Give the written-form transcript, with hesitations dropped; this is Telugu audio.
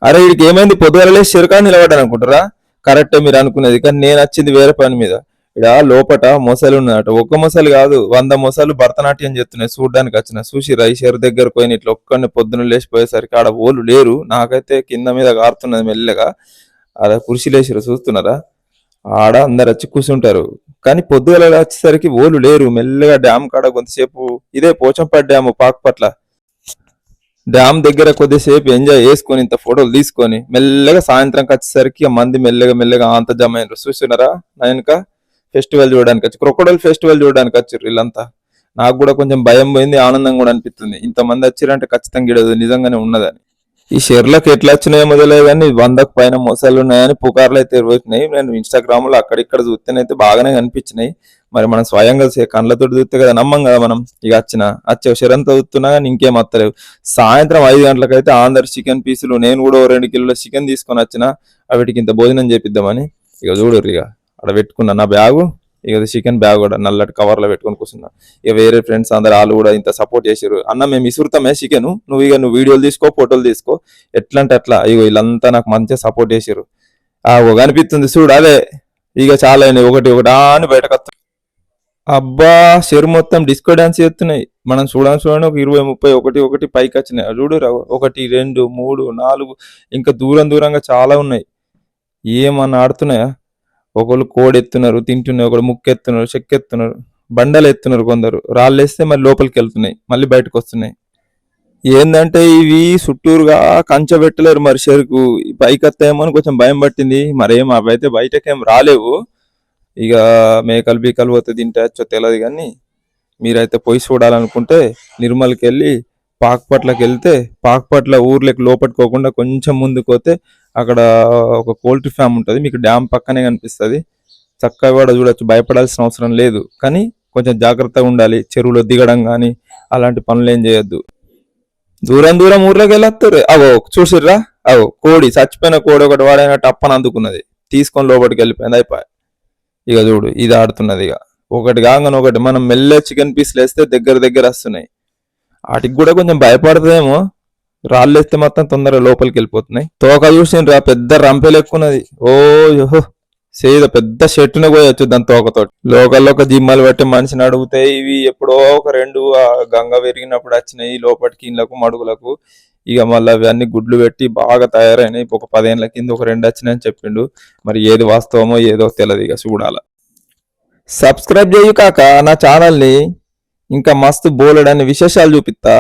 అరే వీడికి ఏమైంది పొద్దుగాలే షిరకా నిలబడ్డాను అనుకుంటారా? కరెక్టే మీరు అనుకునేది, కానీ నేను వచ్చింది వేరే పని మీద. ఇక్కడ లోపట మొసలు ఉన్నదట, ఒక్క మొసలు కాదు 100 మొసలు భరతనాట్యం చేస్తున్నాయి. చూడ్డానికి వచ్చిన చూసి రైషర్ దగ్గర పోయిన ఇట్లా ఒక్కడిని పొద్దున లేచిపోయేసరికి ఆడ ఓళ్ళు లేరు. నాకైతే కింద మీద కారుతున్నది మెల్లగా. ఆడ కుర్చీ లేచిరు చూస్తున్నారా? ఆడ అందరు వచ్చి కూర్చుంటారు. కానీ పొద్దుగల వచ్చేసరికి ఓళ్ళు లేరు. మెల్లగా డ్యామ్ కాడ కొంతసేపు ఇదే పోచంపల్లి డ్యామ్ పాకుపట్ల డ్యామ్ దగ్గర కొద్దిసేపు ఎంజాయ్ చేసుకొని ఇంత ఫోటోలు తీసుకొని మెల్లగా సాయంత్రంకి వచ్చేసరికి ఆ మంది మెల్లగా మెల్లగా అంత జమ అయినారు. చూస్తున్నారా? నా వెనుక ఫెస్టివల్ చూడడానికి వచ్చి క్రొకోడైల్ ఫెస్టివల్ చూడడానికి వచ్చారు వీళ్ళంతా. నాకు కూడా కొంచెం భయం పోయింది, ఆనందం కూడా అనిపిస్తుంది. ఇంతమంది వచ్చారంటే ఖచ్చితంగా గిడదు నిజంగానే ఉన్నదని. ఈ షెర్లకు ఎట్లా వచ్చినాయో మొదలే కానీ 100కు పైన మొసళ్ళు ఉన్నాయని పుకార్లు అయితే వచ్చినాయి. నేను ఇన్స్టాగ్రామ్ లో అక్కడిక్కడ చూస్తేనైతే బాగానే కనిపించినాయి. మరి మనం స్వయంగా కళ్ళతో చూస్తే కదా నమ్మం కదా మనం. ఇక వచ్చే షెరంతా చూస్తున్నా కానీ ఇంకేం వస్తలేవు. సాయంత్రం 5 గంటలకైతే ఆంధ్ర చికెన్ పీసులు, నేను కూడా 2 కిలోల చికెన్ తీసుకొని వచ్చిన వాటికి ఇంత భోజనం చేపిద్దామని. ఇక చూడరు ఇక అక్కడ పెట్టుకున్నా నా బ్యాగు. ఇక చికెన్ బ్యాగ్ కూడా నల్లటి కవర్ లో పెట్టుకొని కూర్చున్నా. ఇక వేరే ఫ్రెండ్స్ అందరు వాళ్ళు కూడా ఇంత సపోర్ట్ చేసారు. అన్న మేము ఇసురుతామే చికెన్, నువ్వు వీడియోలు తీసుకో, ఫోటోలు తీసుకో, ఎట్లా అంటే అట్లా. ఇగో వీళ్ళంతా నాకు మంచిగా సపోర్ట్ చేసారు. కనిపిస్తుంది చూడు అదే. ఇక చాలా అయినాయి, ఒకటి ఒకటి అని బయటకు వస్తాయి. అబ్బా షెర్ మొత్తం డిస్కో డాన్స్ చేస్తున్నాయి. మనం చూడండి ఒక 20, 30 ఒకటి ఒకటి పైకి వచ్చినాయి. చూడు 1, 2, 3, 4 ఇంకా దూరం దూరంగా చాలా ఉన్నాయి. ఏమన్నా ఆడుతున్నాయా? ఒకళ్ళు కోడి ఎత్తున్నారు తింటున్నారు, ఒకళ్ళు ముక్కు ఎత్తున్నారు, చెక్క ఎత్తున్నారు, బండలు ఎత్తున్నారు, కొందరు రాళ్ళు వేస్తే మళ్ళీ లోపలికి వెళ్తున్నాయి, మళ్ళీ బయటకు వస్తున్నాయి. ఏందంటే ఇవి చుట్టూరుగా కంచె పెట్టలేరు మరి చెరుకు. పైకి వస్తాయేమో అని కొంచెం భయం పట్టింది. మరేం అవైతే బయటకేం రాలేవు. ఇక మేకలు బీకలు పోతే తింటాయచ్చో తెలియదు. కానీ మీరైతే పోయి చూడాలనుకుంటే నిర్మల్కి వెళ్ళి పాకుపట్లకి వెళ్తే, పాకుపట్ల ఊర్లోకి లోపట్టుకోకుండా కొంచెం ముందుకు పోతే అక్కడ ఒక పోల్ట్రీ ఫామ్ ఉంటుంది. మీకు డ్యామ్ పక్కనే కనిపిస్తుంది. చక్కగా కూడా చూడొచ్చు, భయపడాల్సిన అవసరం లేదు. కానీ కొంచెం జాగ్రత్తగా ఉండాలి. చెరువులో దిగడం కానీ అలాంటి పనులు ఏం చేయొద్దు. దూరం దూరం ఊర్లోకి వెళ్ళొస్తారు. అవో చూసిర్రా? కోడి, చచ్చిపోయిన కోడి ఒకటి వాడైనా టప్పని అందుకున్నది, తీసుకొని లోపలికి వెళ్ళిపోయింది, అయిపోయి. ఇక చూడు ఇది ఆడుతున్నది. ఇక ఒకటి కాగానే ఒకటి మనం మెల్లె చికెన్ పీస్లు వేస్తే దగ్గర దగ్గర వస్తున్నాయి. వాటికి కూడా కొంచెం భయపడుతుందేమో, రాళ్ళు వేస్తే మొత్తం తొందరగా లోపలికి వెళ్ళిపోతున్నాయి. తోక చూసిండ్రా? పెద్ద రంపెలు ఎక్కున్నది. ఓహో సేద పెద్ద షెట్టునే పోయొచ్చు దాని తోకతోటి. లోకల్లో ఒక జిమ్మలు బట్టి మనిషిని అడిగితే ఇవి ఎప్పుడో ఒక 2 గంగ పెరిగినప్పుడు వచ్చినాయి లోపలికి ఇళ్ళకు మడుగులకు. ఇక మళ్ళీ అవన్నీ గుడ్లు పెట్టి బాగా తయారైనాయి. ఒక 10 ఏళ్ల కింద ఒక 2 వచ్చినాయని చెప్పిండు. మరి ఏది వాస్తవమో ఏదో తెలియదు, ఇక చూడాల. సబ్స్క్రైబ్ చేయు కాక నా ఛానల్ని. ఇంకా మస్తు బోలెడన్ని విశేషాలు చూపిస్తా.